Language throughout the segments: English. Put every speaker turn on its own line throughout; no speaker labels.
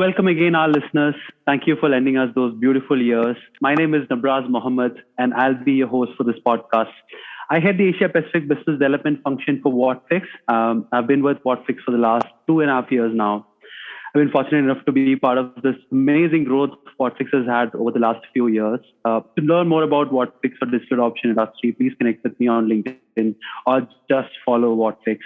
welcome again our listeners. Thank you for lending us those beautiful years. My name is Nabras Mohammed, and I'll be your host for this podcast. I head the Asia Pacific Business Development function for Whatfix. I've been with Whatfix for the last 2.5 years now. I've been fortunate enough to be part of this amazing growth Whatfix has had over the last few years. To learn more about Whatfix or digital adoption industry, please connect with me on LinkedIn or just follow Whatfix.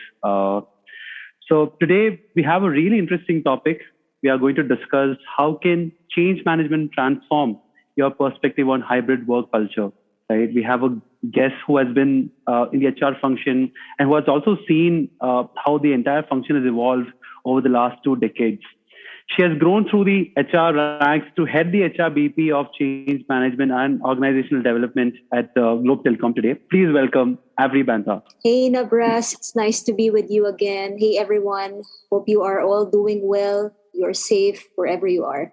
So today we have a really interesting topic. We are going to discuss how can change management transform your perspective on hybrid work culture. Right? We have a guest who has been in the HR function and who has also seen how the entire function has evolved over the last 2 decades. She has grown through the HR ranks to head the HRBP of change management and organizational development at Globe Telecom today. Please welcome Avery Banta.
Hey, Nabras. It's nice to be with you again. Hey, everyone. Hope you are all doing well. You're safe wherever you are.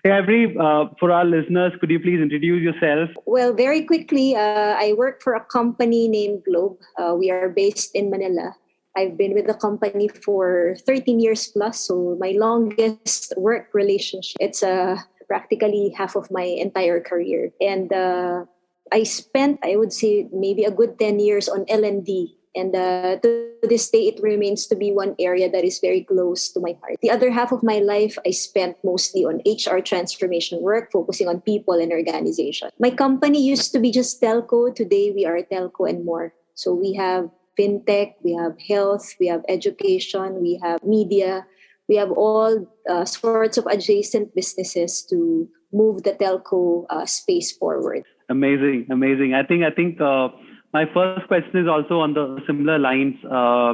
Hey, Avery, for our listeners, could you please introduce yourself?
Well, very quickly, I work for a company named Globe. We are based in Manila. I've been with the company for 13 years plus, so my longest work relationship. It's practically half of my entire career. And I spent, I would say, maybe a good 10 years on L&D. And to this day, it remains to be one area that is very close to my heart. The other half of my life, I spent mostly on HR transformation work, focusing on people and organization. My company used to be just telco. Today, we are telco and more. So we have fintech, we have health, we have education, we have media. We have all sorts of adjacent businesses to move the telco space forward.
Amazing. I think my first question is also on the similar lines.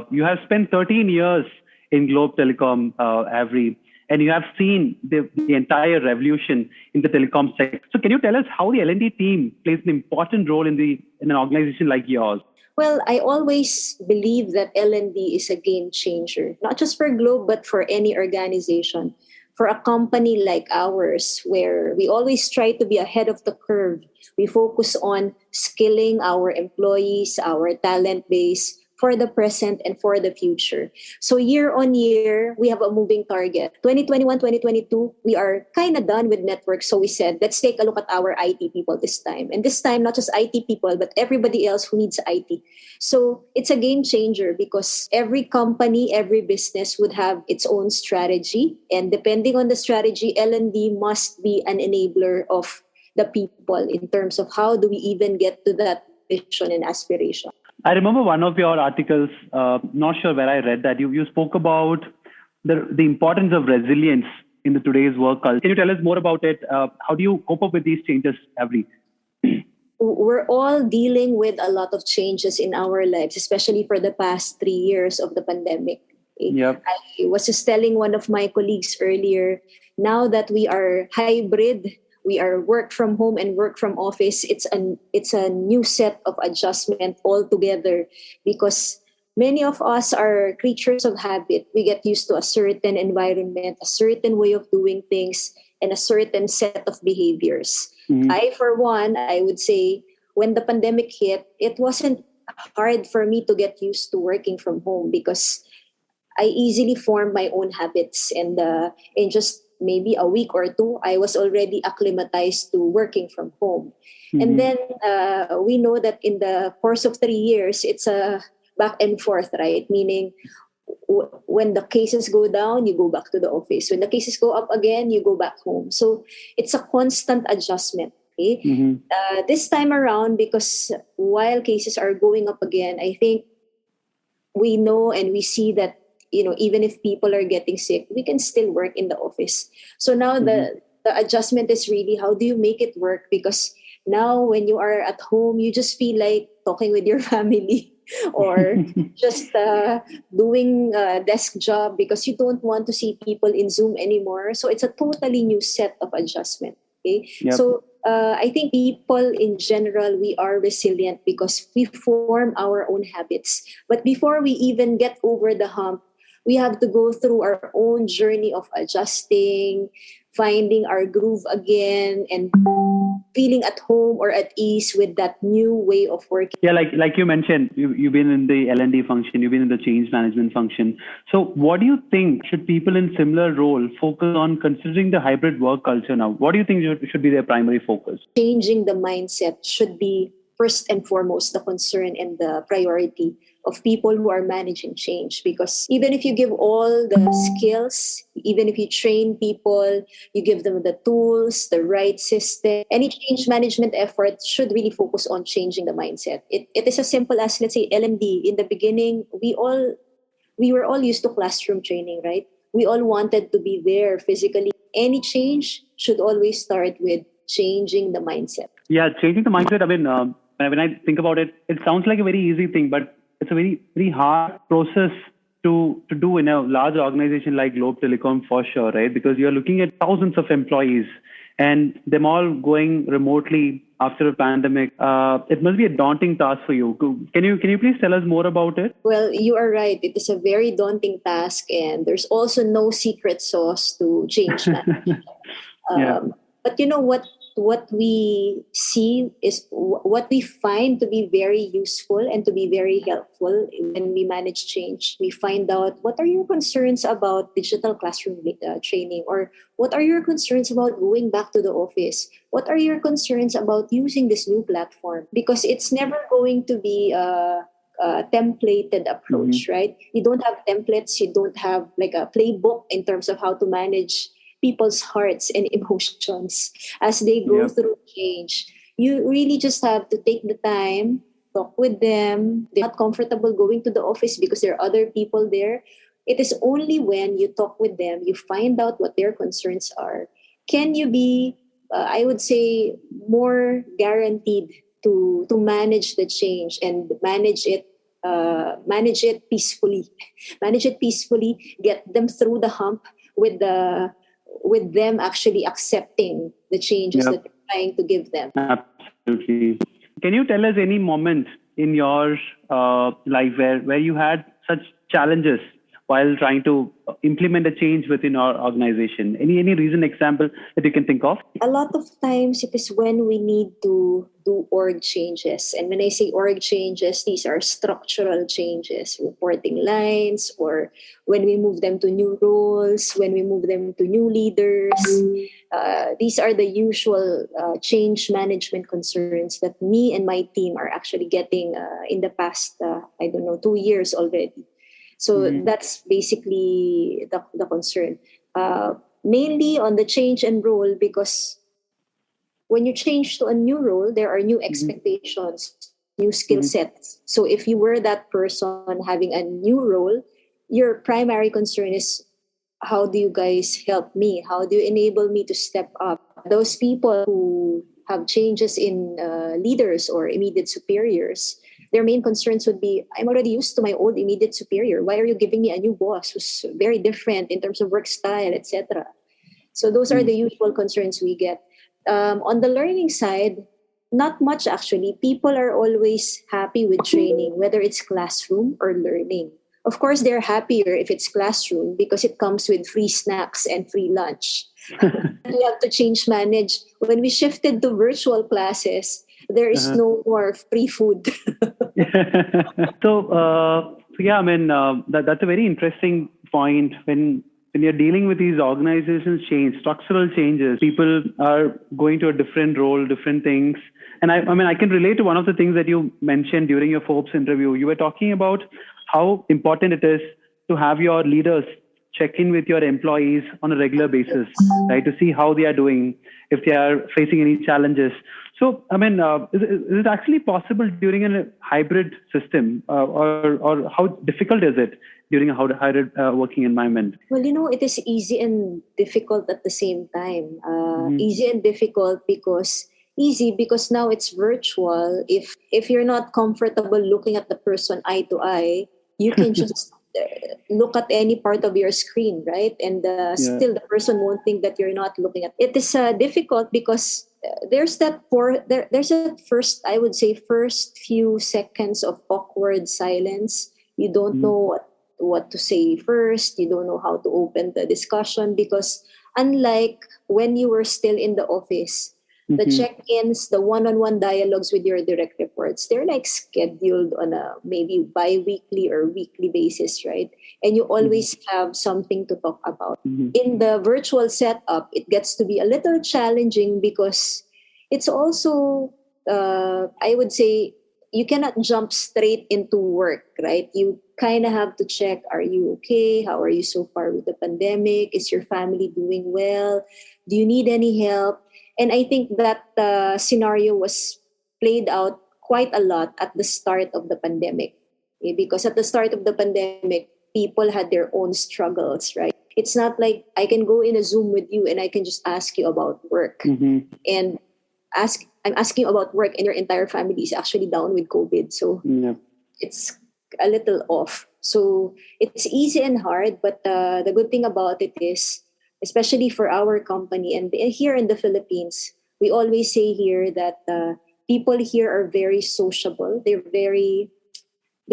You have spent 13 years in Globe Telecom, Avery, and you have seen the entire revolution in the telecom sector. So can you tell us how the L&D team plays an important role in an organization like yours?
Well, I always believe that L&D is a game changer, not just for Globe, but for any organization. For a company like ours, where we always try to be ahead of the curve, we focus on skilling our employees, our talent base for the present and for the future. So year on year, we have a moving target. 2021, 2022, we are kind of done with networks. So we said, let's take a look at our IT people this time. And this time, not just IT people, but everybody else who needs IT. So it's a game changer because every company, every business would have its own strategy. And depending on the strategy, L&D must be an enabler of the people in terms of how do we even get to that vision and aspiration.
I remember one of your articles, not sure where I read that, you spoke about the importance of resilience in today's work culture. Can you tell us more about it? How do you cope up with these changes, Avery?
We're all dealing with a lot of changes in our lives, especially for the past 3 years of the pandemic.
Yep.
I was just telling one of my colleagues earlier, now that we are hybrid, we are work from home and work from office. It's a new set of adjustment altogether because many of us are creatures of habit. We get used to a certain environment, a certain way of doing things, and a certain set of behaviors. Mm-hmm. For one, I would say when the pandemic hit, it wasn't hard for me to get used to working from home because I easily formed my own habits and in just maybe a week or 2, I was already acclimatized to working from home. Mm-hmm. And then we know that in the course of 3 years, it's a back and forth, right? Meaning when the cases go down, you go back to the office. When the cases go up again, you go back home. So it's a constant adjustment. Okay? Mm-hmm. This time around, because while cases are going up again, I think we know and we see that even if people are getting sick, we can still work in the office. So now the adjustment is really how do you make it work? Because now when you are at home, you just feel like talking with your family or just doing a desk job because you don't want to see people in Zoom anymore. So it's a totally new set of adjustment. Okay? Yep. So I think people in general, we are resilient because we form our own habits. But before we even get over the hump, We have to go through our own journey of adjusting, finding our groove again, and feeling at home or at ease with that new way of working.
Yeah, like you mentioned, you've been in the L&D function, you've been in the change management function. So what do you think should people in similar role focus on considering the hybrid work culture now? What do you think should be their primary focus?
Changing the mindset should be first and foremost the concern and the priority of people who are managing change, because even if you give all the skills, even if you train people, you give them the tools, the right system, any change management effort should really focus on changing the mindset. It is as simple as, let's say, LMD. In the beginning, we were all used to classroom training, right? We all wanted to be there physically. Any change should always start with changing the mindset.
Yeah, changing the mindset. I mean, when I think about it, it sounds like a very easy thing, but it's a very hard process to do in a large organization like Globe Telecom for sure, right? Because you're looking at thousands of employees and them all going remotely after a pandemic. It must be a daunting task for you. Can you please tell us more about it?
Well, you are right. It is a very daunting task, and there's also no secret sauce to change management.
Yeah.
But you know what we see is what we find to be very useful and to be very helpful when we manage change. We find out what are your concerns about digital classroom training, or what are your concerns about going back to the office? What are your concerns about using this new platform? Because it's never going to be a templated approach, right? You don't have templates, you don't have like a playbook in terms of how to manage people's hearts and emotions as they go through change. You really just have to take the time, talk with them. They're not comfortable going to the office because there are other people there. It is only when you talk with them, you find out what their concerns are. Can you be, I would say, more guaranteed to manage the change and manage it peacefully, manage it peacefully, get them through the hump with them actually accepting the changes that you're trying to give them.
Absolutely. Can you tell us any moment in your life where you had such challenges while trying to implement a change within our organization? Any recent example that you can think of?
A lot of times it is when we need to do org changes. And when I say org changes, these are structural changes, reporting lines, or when we move them to new roles, when we move them to new leaders. These are the usual change management concerns that me and my team are actually getting in the past, 2 years already. So that's basically the concern. Mainly on the change and role, because when you change to a new role, there are new expectations, new skill sets. So if you were that person having a new role, your primary concern is, how do you guys help me? How do you enable me to step up? Those people who have changes in leaders or immediate superiors, their main concerns would be, I'm already used to my old immediate superior. Why are you giving me a new boss who's very different in terms of work style, etc.? So those are the usual concerns we get. On the learning side, not much actually. People are always happy with training, whether it's classroom or learning. Of course, they're happier if it's classroom because it comes with free snacks and free lunch. We have to change manage. When we shifted to virtual classes, there is no more free food.
So yeah, I mean, that's a very interesting point. When you're dealing with these organizations change, structural changes, people are going to a different role, different things. And I mean, I can relate to one of the things that you mentioned during your Forbes interview. You were talking about how important it is to have your leaders check in with your employees on a regular basis, right? To see how they are doing, if they are facing any challenges. So, I mean, is it actually possible during a hybrid system, or how difficult is it during a hybrid working environment?
Well, it is easy and difficult at the same time. Easy and difficult because now it's virtual. If you're not comfortable looking at the person eye to eye, you can just look at any part of your screen, right? And still the person won't think that you're not looking at. It is difficult because there's a first few seconds of awkward silence. You don't know what to say first. You don't know how to open the discussion because unlike when you were still in the office, the check-ins, the one-on-one dialogues with your direct reports, they're like scheduled on a maybe bi-weekly or weekly basis, right? And you always have something to talk about. In the virtual setup, it gets to be a little challenging because it's also, I would say, you cannot jump straight into work, right? You kind of have to check, are you okay? How are you so far with the pandemic? Is your family doing well? Do you need any help? And I think that scenario was played out quite a lot at the start of the pandemic. Because at the start of the pandemic, people had their own struggles, right? It's not like I can go in a Zoom with you and I can just ask you about work. And I'm asking about work and your entire family is actually down with COVID. So it's a little off. So it's easy and hard, but the good thing about it is, especially for our company and here in the Philippines, we always say here that people here are very sociable. They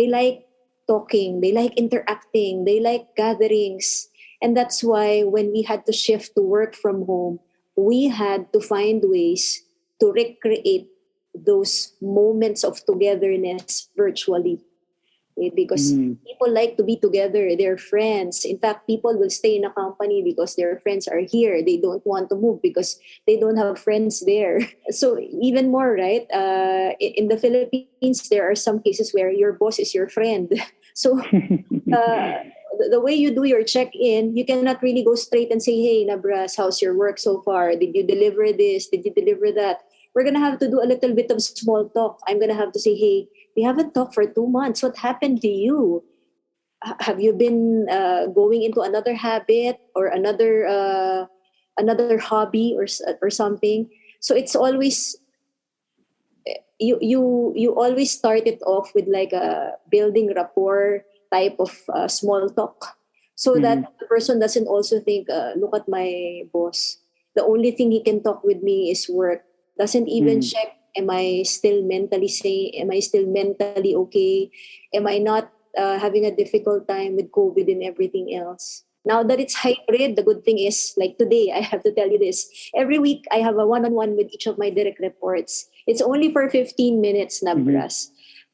like talking, they like interacting, they like gatherings. And that's why when we had to shift to work from home, we had to find ways to recreate those moments of togetherness virtually. Because people like to be together, they're friends. In fact, people will stay in a company because their friends are here. They don't want to move because they don't have friends there. So even more, right? In the Philippines, there are some cases where your boss is your friend. So the way you do your check-in, you cannot really go straight and say, hey, Nabras, how's your work so far? Did you deliver this? Did you deliver that? We're going to have to do a little bit of small talk. I'm going to have to say, hey, we haven't talked for 2 months. What happened to you? Have you been going into another habit or another hobby or something? So it's always you always start it off with like a building rapport type of small talk, so that the person doesn't also think, look at my boss. The only thing he can talk with me is work. Doesn't even check. Am I still mentally sane? Am I still mentally okay? Am I not having a difficult time with COVID and everything else? Now that it's hybrid, the good thing is, like today, I have to tell you this. Every week, I have a one-on-one with each of my direct reports. It's only for 15 minutes, Nabras.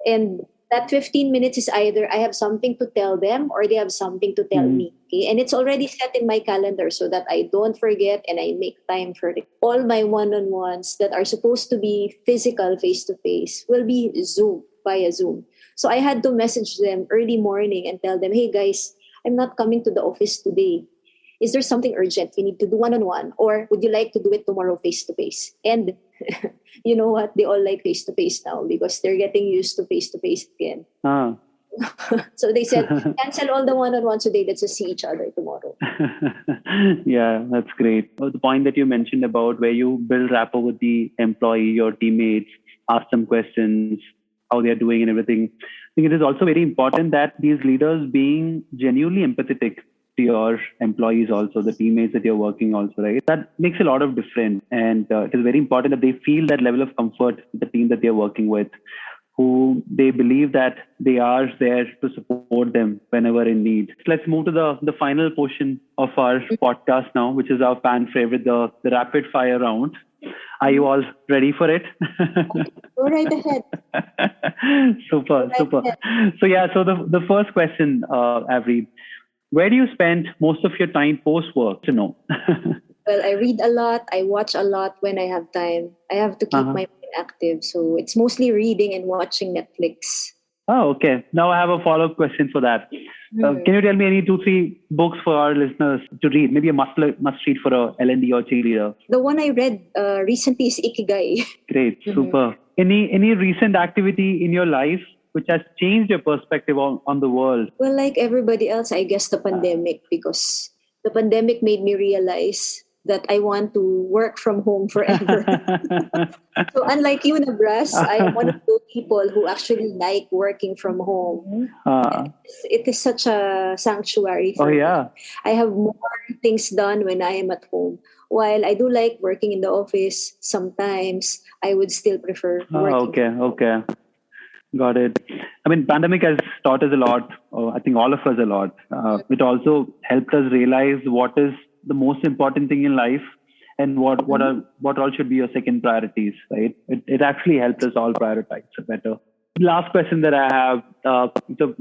And that 15 minutes is either I have something to tell them or they have something to tell me. Okay? And it's already set in my calendar so that I don't forget and I make time for it. All my one-on-ones that are supposed to be physical, face-to-face, will be via Zoom. So I had to message them early morning and tell them, hey guys, I'm not coming to the office today. Is there something urgent we need to do one-on-one? Or would you like to do it tomorrow face-to-face? And you know what? They all like face-to-face now because they're getting used to face-to-face again. So they said, cancel all the one-on-ones today. Let's just see each other tomorrow.
Yeah, that's great. The point that you mentioned about where you build rapport with the employee, your teammates, ask them questions, how they're doing and everything. I think it is also very important that these leaders being genuinely empathetic to your employees also, the teammates that you're working also, right? That makes a lot of difference. And it is very important that they feel that level of comfort with the team that they're working with, who they believe that they are there to support them whenever in need. Let's move to the final portion of our podcast now, which is our fan favorite, the rapid fire round. Are you all ready for it?
Go right ahead.
Super. So the first question, Avery, where do you spend most of your time post-work to know?
Well, I read a lot. I watch a lot when I have time. I have to keep my mind active. So it's mostly reading and watching Netflix.
Oh, okay. Now I have a follow-up question for that. Can you tell me any 2-3 books for our listeners to read? Maybe a must read for a L&D or cheerleader.
The one I read recently is Ikigai.
Great. Super. Any recent activity in your life which has changed your perspective on the world?
Well, like everybody else, I guess the pandemic, because the pandemic made me realize that I want to work from home forever. So unlike you, Nabras, I am one of those people who actually like working from home. It is such a sanctuary for me. I have more things done when I am at home. While I do like working in the office, sometimes I would still prefer working.
Okay. Got it. I mean, pandemic has taught us a lot I think all of us a lot. It also helped us realize what is the most important thing in life and what all should be your second priorities, right? It actually helped us all prioritize better. Last question that I have, it's a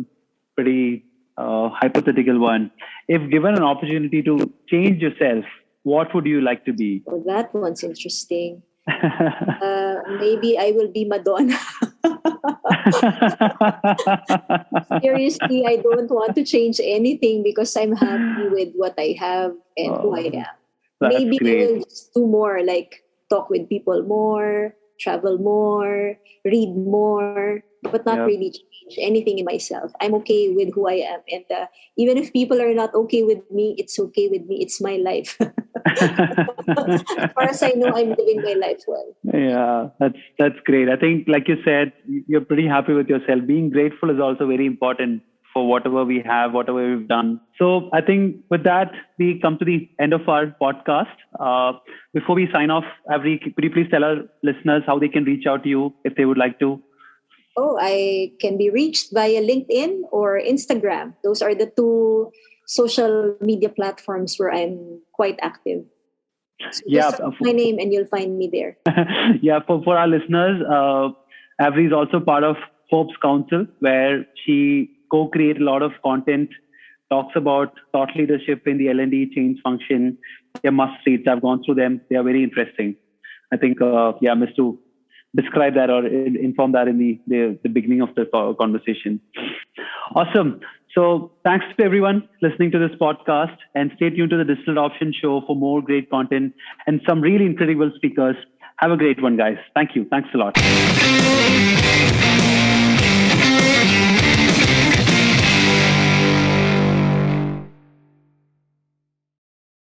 pretty hypothetical one. If given an opportunity to change yourself, what would you like to be?
Oh, that one's interesting. Maybe I will be Madonna. Seriously, I don't want to change anything because I'm happy with what I have and who I am. Maybe
great.
I will just do more, like talk with people more, travel more, read more, but not really change anything in myself. I'm okay with who I am. And even if people are not okay with me, it's okay with me. It's my life. As far as I know, I'm living my life well.
Yeah, that's great. I think, like you said, you're pretty happy with yourself. Being grateful is also very important for whatever we have, whatever we've done. So I think with that, we come to the end of our podcast. Before we sign off, Avery, could you please tell our listeners how they can reach out to you if they would like to?
Oh, I can be reached via LinkedIn or Instagram. Those are the two social media platforms where I'm quite active. So just search my name and you'll find me there.
Yeah, for our listeners, Avery is also part of Hope's Council, where she co-creates a lot of content, talks about thought leadership in the L&D change function. They're must reads. I've gone through them. They are very interesting. I think, I missed to describe that or inform that in the beginning of the conversation. Awesome. So thanks to everyone listening to this podcast, and stay tuned to the Digital Option Show for more great content and some really incredible speakers. Have a great one, guys. Thank you. Thanks a lot.